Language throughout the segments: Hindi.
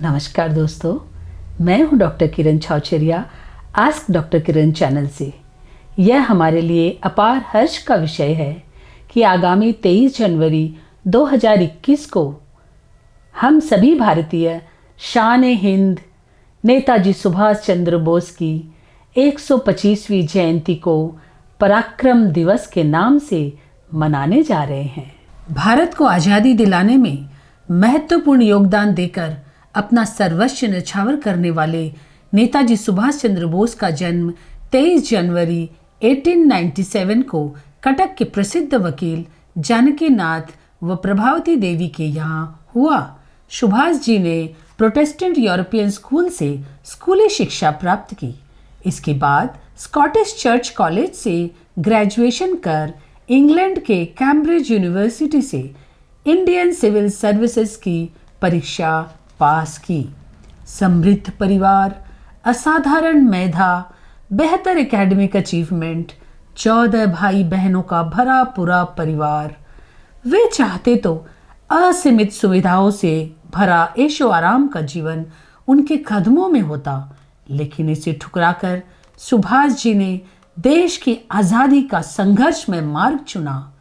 नमस्कार दोस्तों, मैं हूं डॉक्टर किरण छौचरिया आस्क डॉक्टर किरण चैनल से। यह हमारे लिए अपार हर्ष का विषय है कि आगामी 23 जनवरी 2021 को हम सभी भारतीय शान हिंद नेताजी सुभाष चंद्र बोस की 125वीं जयंती को पराक्रम दिवस के नाम से मनाने जा रहे हैं। भारत को आज़ादी दिलाने में महत्वपूर्ण योगदान देकर अपना सर्वस्व न्यौछावर करने वाले नेताजी सुभाष चंद्र बोस का जन्म 23 जनवरी 1897 को कटक के प्रसिद्ध वकील जानकीनाथ व प्रभावती देवी के यहाँ हुआ। सुभाष जी ने प्रोटेस्टेंट यूरोपियन स्कूल से स्कूली शिक्षा प्राप्त की। इसके बाद स्कॉटिश चर्च कॉलेज से ग्रेजुएशन कर इंग्लैंड के कैम्ब्रिज यूनिवर्सिटी से इंडियन सिविल सर्विसेज की परीक्षा पास की। समृद्ध परिवार, असाधारण मेधा, बेहतर एकेडमिक अचीवमेंट, 14 भाई बहनों का भरा पूरा परिवार। वे चाहते तो असीमित सुविधाओं से भरा ऐशो आराम का जीवन उनके कदमों में होता, लेकिन इसे ठुकराकर सुभाष जी ने देश की आज़ादी का संघर्षमय मार्ग चुना।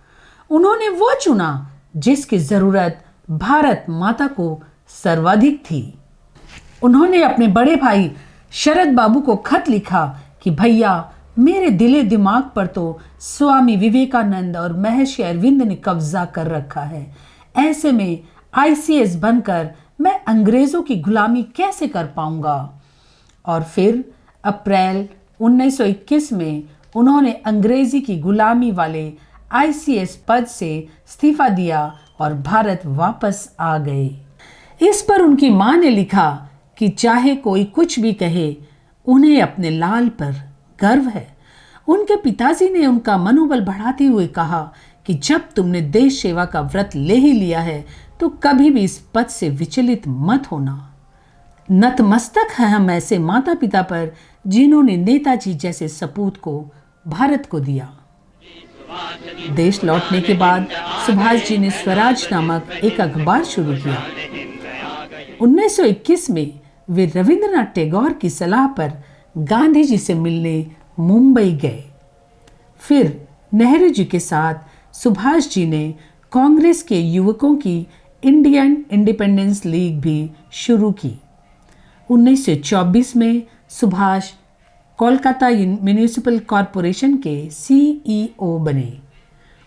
उन्होंने वो चुना जिसकी ज़रूरत भारत माता को सर्वाधिक थी। उन्होंने अपने बड़े भाई शरद बाबू को खत लिखा कि भैया, मेरे दिले दिमाग पर तो स्वामी विवेकानंद और महर्षि अरविंद ने कब्जा कर रखा है। ऐसे में आईसीएस बनकर मैं अंग्रेज़ों की गुलामी कैसे कर पाऊंगा। और फिर अप्रैल 1921 में उन्होंने अंग्रेजी की गुलामी वाले आईसीएस पद से इस्तीफा दिया और भारत वापस आ गए। इस पर उनकी मां ने लिखा कि चाहे कोई कुछ भी कहे, उन्हें अपने लाल पर गर्व है। उनके पिताजी ने उनका मनोबल बढ़ाते हुए कहा कि जब तुमने देश सेवा का व्रत ले ही लिया है तो कभी भी इस पद से विचलित मत होना। नतमस्तक है हम ऐसे माता पिता पर जिन्होंने नेताजी जैसे सपूत को भारत को दिया। देश लौटने के बाद सुभाष जी ने स्वराज नामक एक अखबार शुरू किया। 1921 में वे रविंद्रनाथ टैगोर की सलाह पर गांधी जी से मिलने मुंबई गए। फिर नेहरू जी के साथ सुभाष जी ने कांग्रेस के युवकों की इंडियन इंडिपेंडेंस लीग भी शुरू की। 1924 में सुभाष कोलकाता म्यूनिसिपल कॉरपोरेशन के सीईओ बने।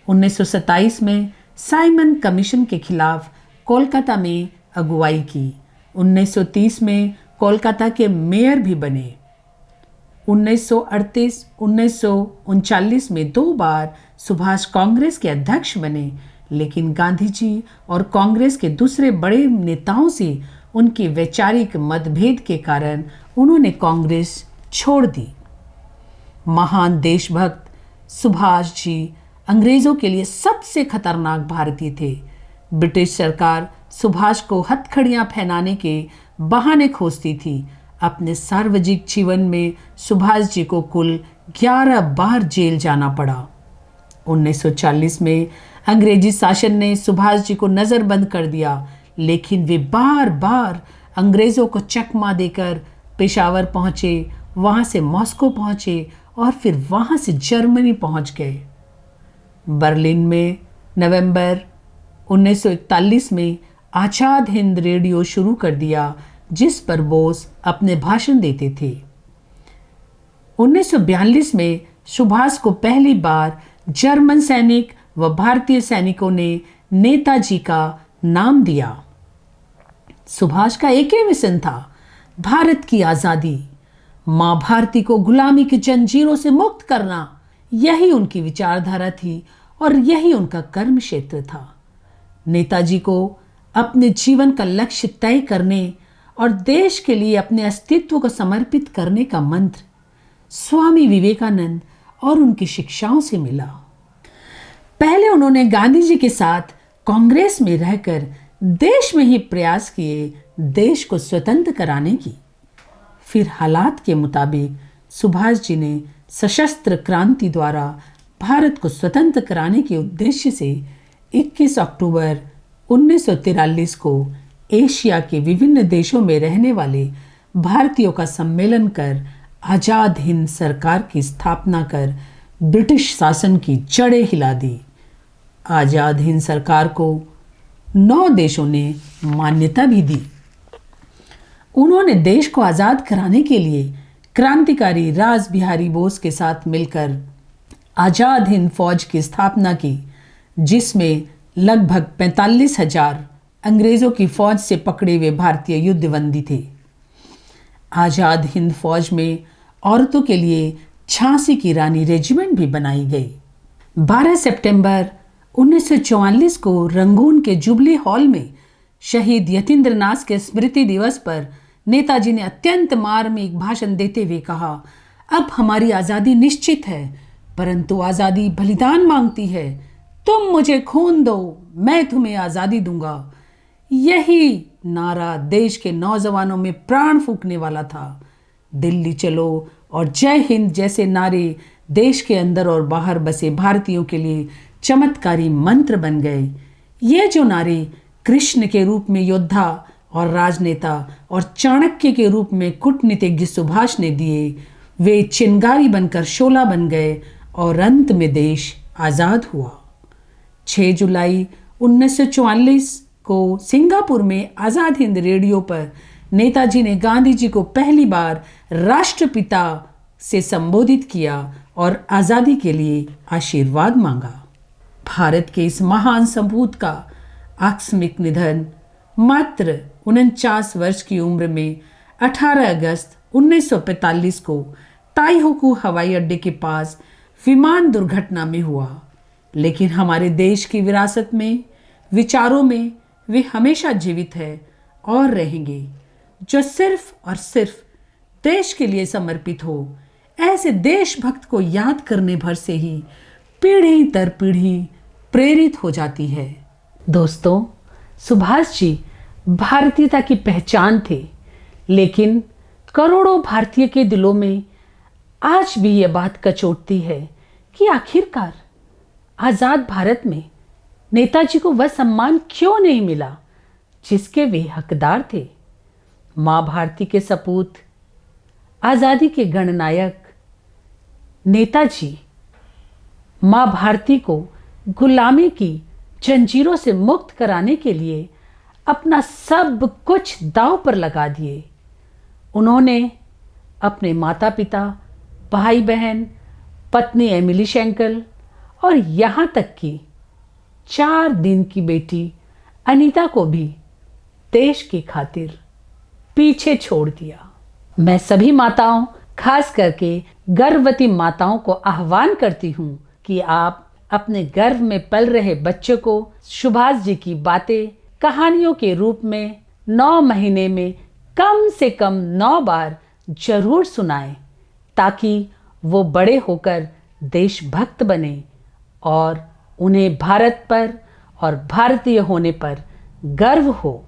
1927 में साइमन कमीशन के खिलाफ कोलकाता में अगुवाई की। 1930 में कोलकाता के मेयर भी बने। 1938-1939 में 2 बार सुभाष कांग्रेस के अध्यक्ष बने, लेकिन गांधी जी और कांग्रेस के दूसरे बड़े नेताओं से उनके वैचारिक मतभेद के कारण उन्होंने कांग्रेस छोड़ दी। महान देशभक्त सुभाष जी अंग्रेजों के लिए सबसे खतरनाक भारतीय थे। ब्रिटिश सरकार सुभाष को हथकड़ियां पहनाने के बहाने खोजती थी। अपने सार्वजनिक जीवन में सुभाष जी को कुल 11 बार जेल जाना पड़ा। 1940 में अंग्रेजी शासन ने सुभाष जी को नज़रबंद कर दिया, लेकिन वे बार बार अंग्रेज़ों को चकमा देकर पेशावर पहुँचे, वहाँ से मॉस्को पहुँचे और फिर वहाँ से जर्मनी पहुँच गए। बर्लिन में नवंबर 1941 में आज़ाद हिंद रेडियो शुरू कर दिया, जिस पर बोस अपने भाषण देते थे। 1942 में सुभाष को पहली बार जर्मन सैनिक व भारतीय सैनिकों ने नेताजी का नाम दिया। सुभाष का एक ही मिशन था, भारत की आज़ादी, माँ भारती को गुलामी की जंजीरों से मुक्त करना। यही उनकी विचारधारा थी और यही उनका कर्म क्षेत्र था। नेताजी को अपने जीवन का लक्ष्य तय करने और देश के लिए अपने अस्तित्व को समर्पित करने का मंत्र स्वामी विवेकानंद और उनकी शिक्षाओं से मिला। पहले उन्होंने गांधी जी के साथ कांग्रेस में रहकर देश में ही प्रयास किए देश को स्वतंत्र कराने की। फिर हालात के मुताबिक सुभाष जी ने सशस्त्र क्रांति द्वारा भारत को स्वतंत्र कराने के उद्देश्य से 21 अक्टूबर 1943 को एशिया के विभिन्न देशों में रहने वाले भारतीयों का सम्मेलन कर आज़ाद हिंद सरकार की स्थापना कर ब्रिटिश शासन की जड़ें हिला दी। आज़ाद हिंद सरकार को 9 देशों ने मान्यता भी दी। उन्होंने देश को आज़ाद कराने के लिए क्रांतिकारी रास बिहारी बोस के साथ मिलकर आज़ाद हिंद फौज की स्थापना की, जिसमें लगभग 45,000 अंग्रेज़ों की फौज से पकड़े हुए भारतीय युद्धबंदी थे। आज़ाद हिंद फौज में औरतों के लिए झांसी की रानी रेजिमेंट भी बनाई गई। 12 सितंबर 1944 को रंगून के जुबली हॉल में शहीद यतीन्द्रनाथ के स्मृति दिवस पर नेताजी ने अत्यंत मार्मिक भाषण देते हुए कहा, अब हमारी आज़ादी निश्चित है, परंतु आज़ादी बलिदान मांगती है। तुम मुझे खून दो, मैं तुम्हें आज़ादी दूंगा। यही नारा देश के नौजवानों में प्राण फूंकने वाला था। दिल्ली चलो और जय हिंद जैसे नारे देश के अंदर और बाहर बसे भारतीयों के लिए चमत्कारी मंत्र बन गए। ये जो नारे कृष्ण के रूप में योद्धा और राजनेता और चाणक्य के रूप में कूटनीतिज्ञ सुभाष ने दिए, वे चिंगारी बनकर शोला बन गए और अंत में देश आज़ाद हुआ। 6 जुलाई 1944 को सिंगापुर में आज़ाद हिंद रेडियो पर नेताजी ने गांधी जी को पहली बार राष्ट्रपिता से संबोधित किया और आज़ादी के लिए आशीर्वाद मांगा। भारत के इस महान सपूत का आकस्मिक निधन मात्र 49 वर्ष की उम्र में 18 अगस्त 1945 को ताइहोकू हवाई अड्डे के पास विमान दुर्घटना में हुआ। लेकिन हमारे देश की विरासत में, विचारों में वे हमेशा जीवित है और रहेंगे। जो सिर्फ और सिर्फ देश के लिए समर्पित हो, ऐसे देशभक्त को याद करने भर से ही पीढ़ी दर पीढ़ी प्रेरित हो जाती है। दोस्तों, सुभाष जी भारतीयता की पहचान थे, लेकिन करोड़ों भारतीय के दिलों में आज भी यह बात कचोटती है कि आखिरकार आज़ाद भारत में नेताजी को वह सम्मान क्यों नहीं मिला जिसके वे हकदार थे। माँ भारती के सपूत, आज़ादी के गणनायक नेताजी माँ भारती को गुलामी की जंजीरों से मुक्त कराने के लिए अपना सब कुछ दांव पर लगा दिए। उन्होंने अपने माता पिता, भाई बहन, पत्नी एमिली शेंकल और यहाँ तक कि 4 दिन की बेटी अनीता को भी देश की खातिर पीछे छोड़ दिया। मैं सभी माताओं, खास करके गर्भवती माताओं को आह्वान करती हूँ कि आप अपने गर्भ में पल रहे बच्चे को सुभाष जी की बातें कहानियों के रूप में 9 महीने में कम से कम 9 बार जरूर सुनाएं, ताकि वो बड़े होकर देशभक्त बने और उन्हें भारत पर और भारतीय होने पर गर्व हो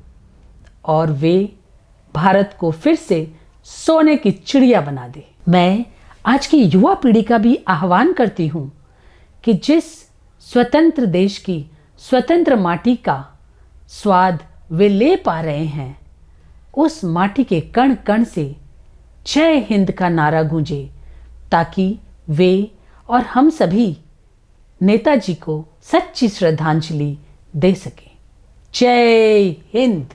और वे भारत को फिर से सोने की चिड़िया बना दे। मैं आज की युवा पीढ़ी का भी आह्वान करती हूँ कि जिस स्वतंत्र देश की स्वतंत्र माटी का स्वाद वे ले पा रहे हैं, उस माटी के कण कण से जय हिंद का नारा गूंजे, ताकि वे और हम सभी नेताजी को सच्ची श्रद्धांजलि दे सकें। जय हिंद।